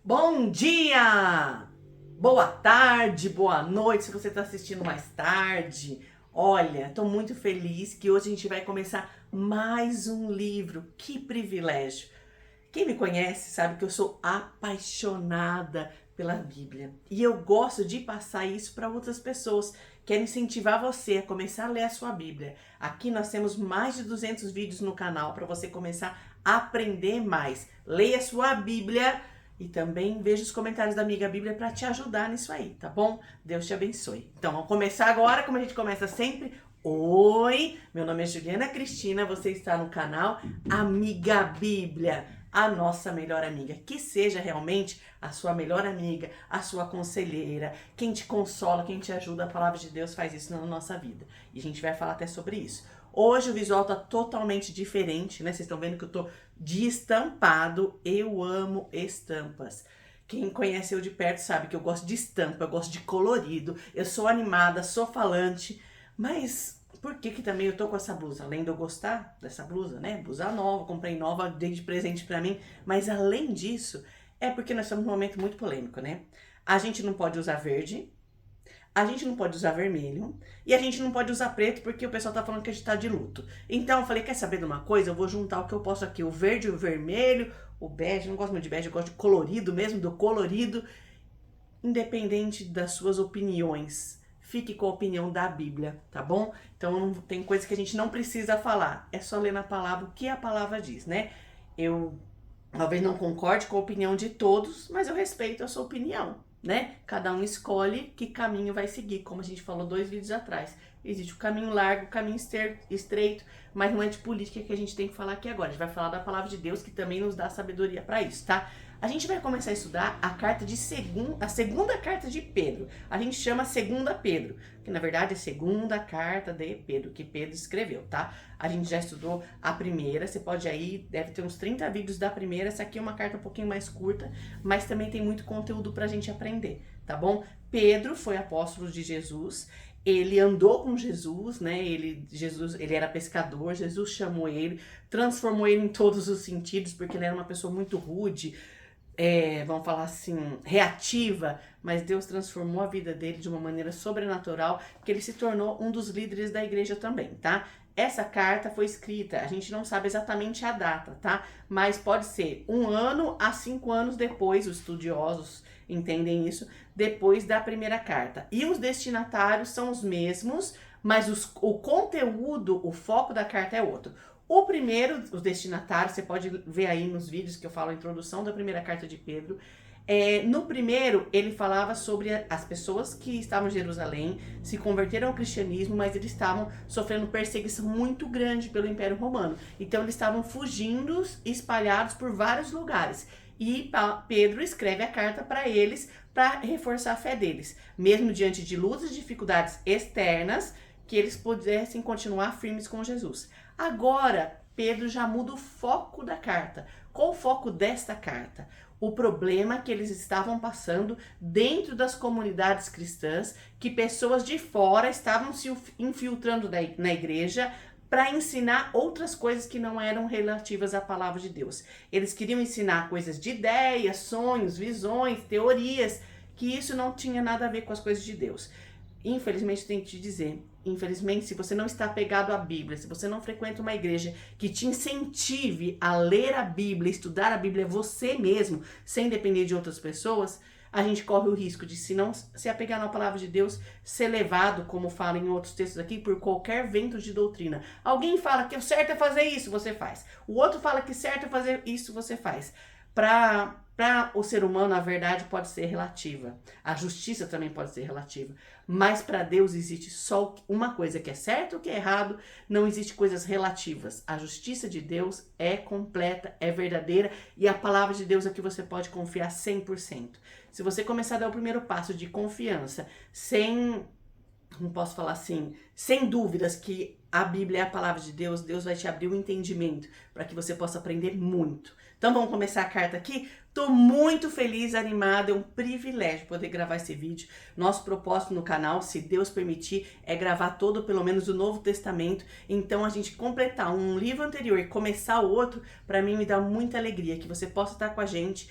Bom dia! Boa tarde, boa noite, se você está assistindo mais tarde. Olha, estou muito feliz que hoje a gente vai começar mais um livro. Que privilégio! Quem me conhece sabe que eu sou apaixonada pela Bíblia. E eu gosto de passar isso para outras pessoas. Quero incentivar você a começar a ler a sua Bíblia. Aqui nós temos mais de 200 vídeos no canal para você começar a aprender mais. Leia a sua Bíblia e também veja os comentários da Amiga Bíblia para te ajudar nisso aí, tá bom? Deus te abençoe. Então, vamos começar agora, como a gente começa sempre. Oi, meu nome é Juliana Cristina, você está no canal Amiga Bíblia, a nossa melhor amiga, que seja realmente a sua melhor amiga, a sua conselheira, quem te consola, quem te ajuda. A palavra de Deus faz isso na nossa vida e a gente vai falar até sobre isso. Hoje o visual tá totalmente diferente, né? Vocês estão vendo que eu tô de estampado. Eu amo estampas. Quem conhece eu de perto sabe que eu gosto de estampa, eu gosto de colorido, eu sou animada, sou falante, mas por que também eu tô com essa blusa? Além de eu gostar dessa blusa, né? Blusa nova, comprei nova, dei de presente pra mim, mas além disso, é porque nós estamos num momento muito polêmico, né? A gente não pode usar verde, a gente não pode usar vermelho e a gente não pode usar preto porque o pessoal tá falando que a gente tá de luto. Então eu falei, quer saber de uma coisa? Eu vou juntar o que eu posso aqui, o verde, o vermelho, o bege. Eu não gosto muito de bege, eu gosto de colorido mesmo, do colorido. Independente das suas opiniões, fique com a opinião da Bíblia, tá bom? Então tem coisas que a gente não precisa falar, é só ler na palavra o que a palavra diz, né? Eu talvez não concorde com a opinião de todos, mas eu respeito a sua opinião, né? Cada um escolhe que caminho vai seguir, como a gente falou 2 vídeos atrás. Existe o caminho largo, o caminho estreito, mas não é de política que a gente tem que falar aqui agora. A gente vai falar da palavra de Deus, que também nos dá sabedoria para isso, tá? A gente vai começar a estudar a segunda carta de Pedro. A gente chama segunda Pedro, que na verdade é segunda carta de Pedro, que Pedro escreveu, tá? A gente já estudou a primeira, você pode aí, deve ter uns 30 vídeos da primeira. Essa aqui é uma carta um pouquinho mais curta, mas também tem muito conteúdo pra gente aprender, tá bom? Pedro foi apóstolo de Jesus. Ele andou com Jesus, né? Ele era pescador, Jesus chamou ele, transformou ele em todos os sentidos, porque ele era uma pessoa muito rude, vamos falar assim, reativa, mas Deus transformou a vida dele de uma maneira sobrenatural, que ele se tornou um dos líderes da igreja também, tá? Essa carta foi escrita, a gente não sabe exatamente a data, tá? Mas pode ser 1 ano a 5 anos depois, os estudiosos entendem isso, depois da primeira carta. E os destinatários são os mesmos, mas o conteúdo, o foco da carta é outro. O primeiro, os destinatários, você pode ver aí nos vídeos que eu falo a introdução da primeira carta de Pedro. No primeiro, ele falava sobre as pessoas que estavam em Jerusalém, se converteram ao cristianismo, mas eles estavam sofrendo perseguição muito grande pelo Império Romano. Então, eles estavam fugindo, espalhados por vários lugares. E Pedro escreve a carta para eles, para reforçar a fé deles. Mesmo diante de lutas e dificuldades externas, que eles pudessem continuar firmes com Jesus. Agora, Pedro já muda o foco da carta. Qual o foco desta carta? O problema que eles estavam passando dentro das comunidades cristãs, que pessoas de fora estavam se infiltrando na igreja para ensinar outras coisas que não eram relativas à palavra de Deus. Eles queriam ensinar coisas de ideias, sonhos, visões, teorias, que isso não tinha nada a ver com as coisas de Deus. Infelizmente, tenho que te dizer, infelizmente, se você não está apegado à Bíblia, se você não frequenta uma igreja que te incentive a ler a Bíblia, estudar a Bíblia você mesmo, sem depender de outras pessoas, a gente corre o risco de, se não se apegar na palavra de Deus, ser levado, como fala em outros textos aqui, por qualquer vento de doutrina. Alguém fala que o certo é fazer isso, você faz. O outro fala que certo é fazer isso, você faz. Para o ser humano, a verdade pode ser relativa. A justiça também pode ser relativa. Mas para Deus existe só uma coisa, que é certo, que é errado. Não existe coisas relativas. A justiça de Deus é completa, é verdadeira. E a palavra de Deus é que você pode confiar 100%. Se você começar a dar o primeiro passo de confiança, não posso falar assim, sem dúvidas que a Bíblia é a palavra de Deus, Deus vai te abrir o entendimento para que você possa aprender muito. Então vamos começar a carta aqui? Tô muito feliz, animada, é um privilégio poder gravar esse vídeo. Nosso propósito no canal, se Deus permitir, é gravar todo, pelo menos, o Novo Testamento. Então a gente completar um livro anterior e começar o outro, para mim me dá muita alegria, que você possa estar com a gente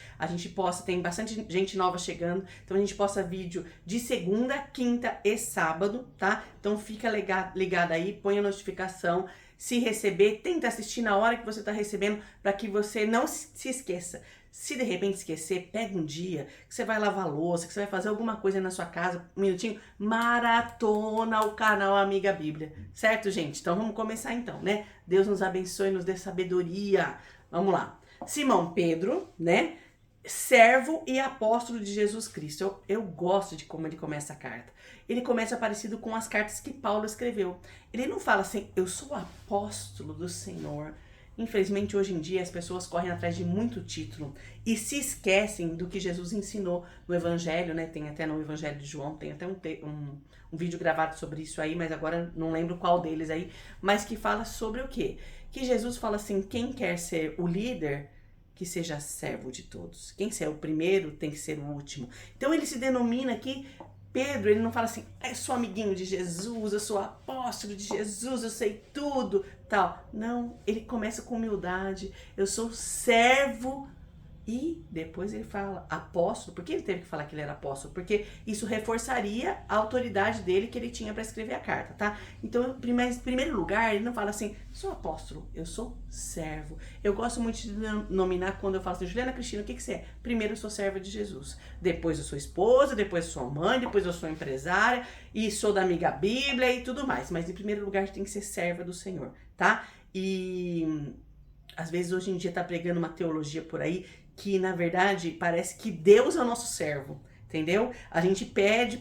possa, tem bastante gente nova chegando, então a gente posta vídeo de segunda, quinta e sábado, tá? Então fica ligado aí, põe a notificação. Se receber, tenta assistir na hora que você está recebendo, para que você não se esqueça. Se de repente esquecer, pega um dia que você vai lavar louça, que você vai fazer alguma coisa na sua casa, um minutinho, maratona o canal Amiga Bíblia. Certo, gente? Então vamos começar então, né? Deus nos abençoe, nos dê sabedoria. Vamos lá. Simão Pedro, né? Servo e apóstolo de Jesus Cristo. Eu gosto de como ele começa a carta. Ele começa parecido com as cartas que Paulo escreveu. Ele não fala assim, eu sou apóstolo do Senhor. Infelizmente, hoje em dia, as pessoas correm atrás de muito título e se esquecem do que Jesus ensinou no Evangelho, né? Tem até no Evangelho de João, tem até um vídeo gravado sobre isso aí, mas agora não lembro qual deles aí, mas que fala sobre o quê? Que Jesus fala assim, quem quer ser o líder, que seja servo de todos. Quem ser o primeiro tem que ser o último. Então ele se denomina aqui Pedro, ele não fala assim, eu sou amiguinho de Jesus, eu sou apóstolo de Jesus, eu sei tudo, tal. Não, ele começa com humildade, eu sou servo. E depois ele fala apóstolo. Por que ele teve que falar que ele era apóstolo? Porque isso reforçaria a autoridade dele que ele tinha para escrever a carta, tá? Então, em primeiro lugar, ele não fala assim, sou apóstolo, eu sou servo. Eu gosto muito de denominar quando eu falo assim, Juliana Cristina, o que você é? Primeiro eu sou serva de Jesus. Depois eu sou esposa, depois eu sou mãe, depois eu sou empresária e sou da Amiga Bíblia e tudo mais. Mas em primeiro lugar, tem que ser serva do Senhor, tá? E às vezes hoje em dia tá pregando uma teologia por aí que, na verdade, parece que Deus é o nosso servo, entendeu? A gente pede,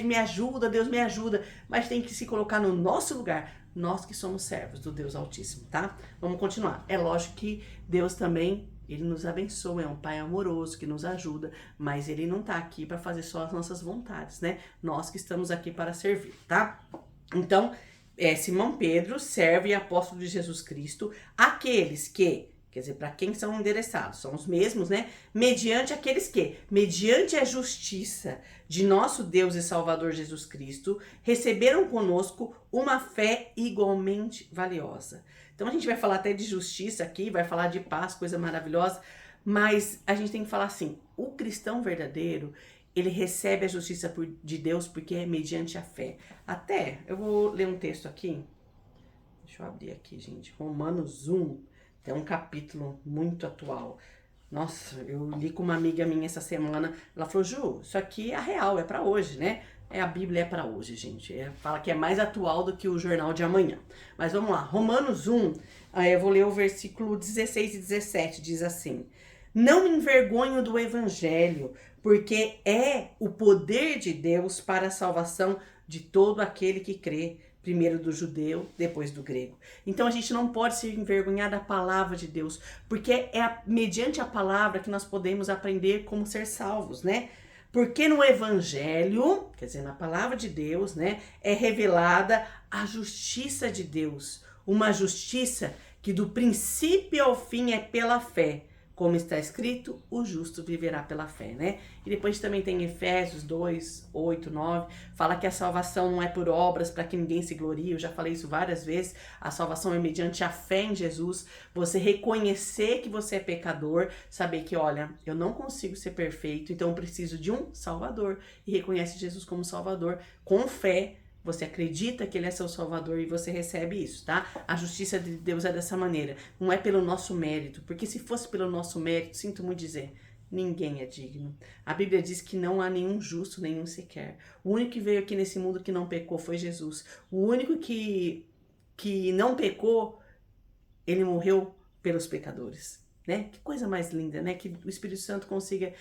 me ajuda, Deus me ajuda, mas tem que se colocar no nosso lugar, nós que somos servos do Deus Altíssimo, tá? Vamos continuar. É lógico que Deus também, ele nos abençoa, é um Pai amoroso que nos ajuda, mas ele não tá aqui para fazer só as nossas vontades, né? Nós que estamos aqui para servir, tá? Então, Simão Pedro, servo e apóstolo de Jesus Cristo, aqueles que, quer dizer, para quem são endereçados, são os mesmos, né? Mediante aqueles que, mediante a justiça de nosso Deus e Salvador Jesus Cristo, receberam conosco uma fé igualmente valiosa. Então a gente vai falar até de justiça aqui, vai falar de paz, coisa maravilhosa, mas a gente tem que falar assim, o cristão verdadeiro, ele recebe a justiça de Deus porque é mediante a fé. Até, eu vou ler um texto aqui, deixa eu abrir aqui, gente, Romanos 1, é um capítulo muito atual. Nossa, eu li com uma amiga minha essa semana. Ela falou, Ju, isso aqui é real, é pra hoje, né? A Bíblia é pra hoje, gente. Fala que é mais atual do que o jornal de amanhã. Mas vamos lá, Romanos 1, eu vou ler o versículo 16 e 17, diz assim. Não me envergonho do evangelho, porque é o poder de Deus para a salvação de todo aquele que crê, primeiro do judeu, depois do grego. Então a gente não pode se envergonhar da palavra de Deus, porque mediante a palavra que nós podemos aprender como ser salvos, né? Porque no evangelho, quer dizer, na palavra de Deus, né, é revelada a justiça de Deus, uma justiça que do princípio ao fim é pela fé. Como está escrito, o justo viverá pela fé, né? E depois também tem Efésios 2, 8, 9, fala que a salvação não é por obras para que ninguém se glorie, eu já falei isso várias vezes, a salvação é mediante a fé em Jesus, você reconhecer que você é pecador, saber que, olha, eu não consigo ser perfeito, então eu preciso de um Salvador, e reconhece Jesus como Salvador, com fé, você acredita que ele é seu salvador e você recebe isso, tá? A justiça de Deus é dessa maneira. Não é pelo nosso mérito, porque se fosse pelo nosso mérito, sinto muito dizer, ninguém é digno. A Bíblia diz que não há nenhum justo, nenhum sequer. O único que veio aqui nesse mundo que não pecou foi Jesus. O único que não pecou, ele morreu pelos pecadores. Né? Que coisa mais linda, né? Que o Espírito Santo consiga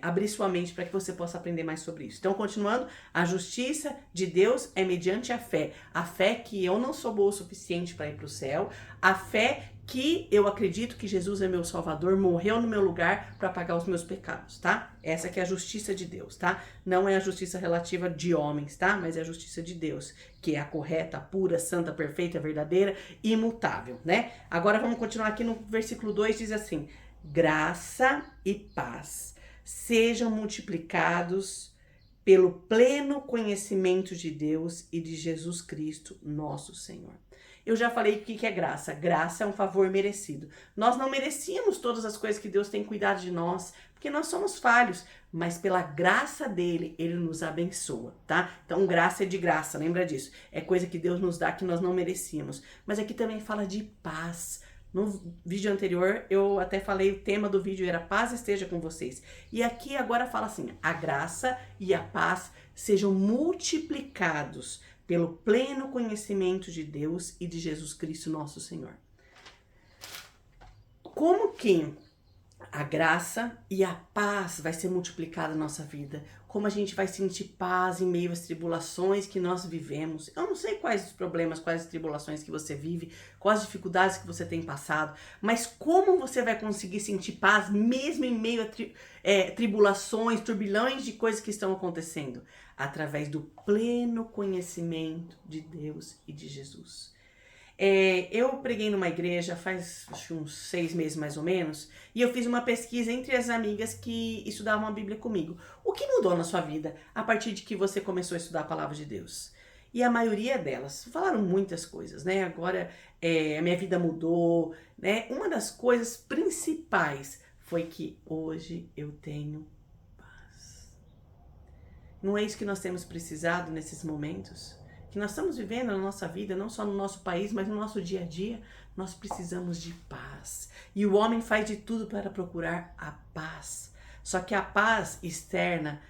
abrir sua mente para que você possa aprender mais sobre isso. Então, continuando, a justiça de Deus é mediante a fé. A fé que eu não sou boa o suficiente para ir para o céu. A fé que eu acredito que Jesus é meu Salvador, morreu no meu lugar para pagar os meus pecados, tá? Essa que é a justiça de Deus, tá? Não é a justiça relativa de homens, tá? Mas é a justiça de Deus, que é a correta, a pura, santa, perfeita, verdadeira, imutável, né? Agora vamos continuar aqui no versículo 2, diz assim: graça e paz sejam multiplicados pelo pleno conhecimento de Deus e de Jesus Cristo, nosso Senhor. Eu já falei o que é graça. Graça é um favor merecido. Nós não merecíamos todas as coisas que Deus tem cuidado de nós, porque nós somos falhos, mas pela graça dele, ele nos abençoa, tá? Então, graça é de graça, lembra disso. É coisa que Deus nos dá que nós não merecíamos. Mas aqui também fala de paz. No vídeo anterior, eu até falei, o tema do vídeo era paz esteja com vocês. E aqui agora fala assim, a graça e a paz sejam multiplicados pelo pleno conhecimento de Deus e de Jesus Cristo, nosso Senhor. Como que a graça e a paz vai ser multiplicada na nossa vida? Como a gente vai sentir paz em meio às tribulações que nós vivemos? Eu não sei quais os problemas, quais as tribulações que você vive, quais as dificuldades que você tem passado, mas como você vai conseguir sentir paz mesmo em meio a tribulações, turbilhões de coisas que estão acontecendo? Através do pleno conhecimento de Deus e de Jesus. Eu preguei numa igreja faz acho, uns 6 meses mais ou menos, e eu fiz uma pesquisa entre as amigas que estudavam a Bíblia comigo. O que mudou na sua vida a partir de que você começou a estudar a Palavra de Deus? E a maioria delas falaram muitas coisas, né? Agora a minha vida mudou, né? Uma das coisas principais foi que hoje eu tenho paz. Não é isso que nós temos precisado nesses momentos? Que nós estamos vivendo na nossa vida, não só no nosso país, mas no nosso dia a dia, nós precisamos de paz. E o homem faz de tudo para procurar a paz. Só que a paz externa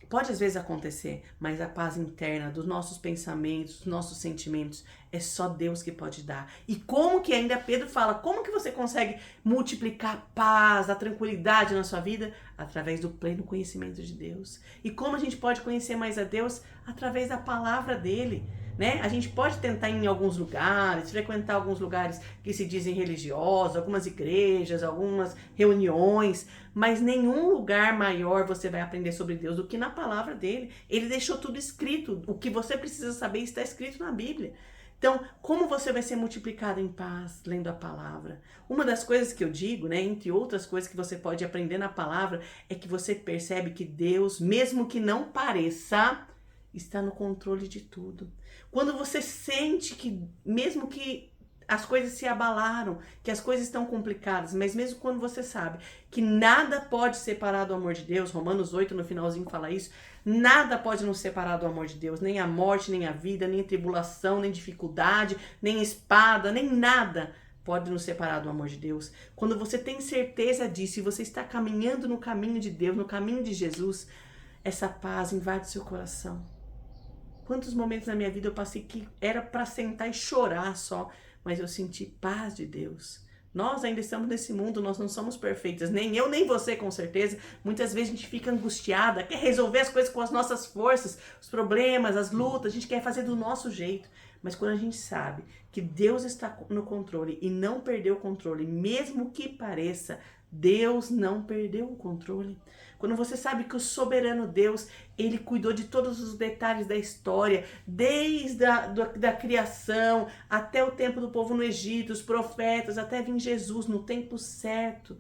pode às vezes acontecer, mas a paz interna dos nossos pensamentos, dos nossos sentimentos, é só Deus que pode dar. E como que ainda Pedro fala, como que você consegue multiplicar a paz, a tranquilidade na sua vida? Através do pleno conhecimento de Deus. E como a gente pode conhecer mais a Deus? Através da palavra dele. Né? A gente pode tentar ir em alguns lugares, frequentar alguns lugares que se dizem religiosos, algumas igrejas, algumas reuniões, mas nenhum lugar maior você vai aprender sobre Deus do que na palavra dele. Ele deixou tudo escrito, o que você precisa saber está escrito na Bíblia. Então, como você vai ser multiplicado em paz lendo a palavra? Uma das coisas que eu digo, né, entre outras coisas que você pode aprender na palavra, é que você percebe que Deus, mesmo que não pareça, está no controle de tudo. Quando você sente que, mesmo que as coisas se abalaram, que as coisas estão complicadas, mas mesmo quando você sabe que nada pode separar do amor de Deus, Romanos 8 no finalzinho fala isso, nada pode nos separar do amor de Deus, nem a morte, nem a vida, nem a tribulação, nem dificuldade, nem espada, nem nada pode nos separar do amor de Deus. Quando você tem certeza disso e você está caminhando no caminho de Deus, no caminho de Jesus, essa paz invade seu coração. Quantos momentos na minha vida eu passei que era para sentar e chorar só, mas eu senti paz de Deus. Nós ainda estamos nesse mundo, nós não somos perfeitas, nem eu, nem você com certeza. Muitas vezes a gente fica angustiada, quer resolver as coisas com as nossas forças, os problemas, as lutas, a gente quer fazer do nosso jeito. Mas quando a gente sabe que Deus está no controle e não perdeu o controle, mesmo que pareça, Deus não perdeu o controle. Quando você sabe que o soberano Deus, ele cuidou de todos os detalhes da história, desde da criação até o tempo do povo no Egito, os profetas, até vir Jesus no tempo certo,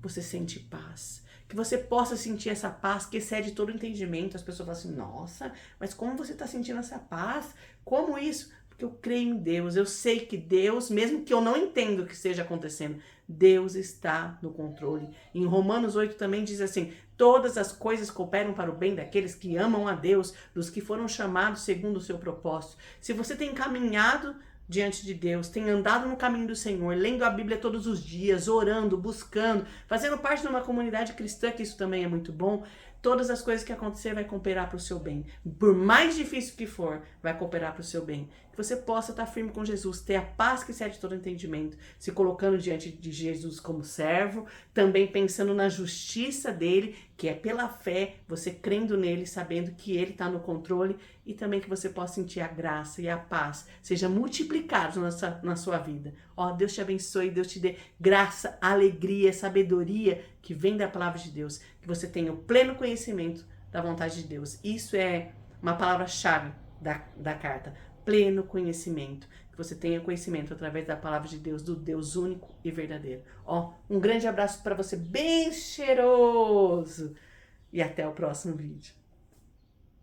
você sente paz. Que você possa sentir essa paz que excede todo o entendimento. As pessoas falam assim, nossa, mas como você está sentindo essa paz? Como isso? Porque eu creio em Deus, eu sei que Deus, mesmo que eu não entenda o que esteja acontecendo, Deus está no controle. Em Romanos 8 também diz assim, todas as coisas cooperam para o bem daqueles que amam a Deus, dos que foram chamados segundo o seu propósito. Se você tem caminhado diante de Deus, tem andado no caminho do Senhor, lendo a Bíblia todos os dias, orando, buscando, fazendo parte de uma comunidade cristã, que isso também é muito bom, todas as coisas que acontecer vai cooperar para o seu bem. Por mais difícil que for, vai cooperar para o seu bem. Que você possa estar firme com Jesus, ter a paz que excede todo entendimento, se colocando diante de Jesus como servo, também pensando na justiça dele, que é pela fé, você crendo nele, sabendo que ele está no controle, e também que você possa sentir a graça e a paz, seja multiplicado na sua vida. Ó, Deus te abençoe, Deus te dê graça, alegria, sabedoria, que vem da palavra de Deus, que você tenha o pleno conhecimento da vontade de Deus. Isso é uma palavra-chave da carta, pleno conhecimento, que você tenha conhecimento através da palavra de Deus, do Deus único e verdadeiro. Ó, um grande abraço para você, bem cheiroso, e até o próximo vídeo.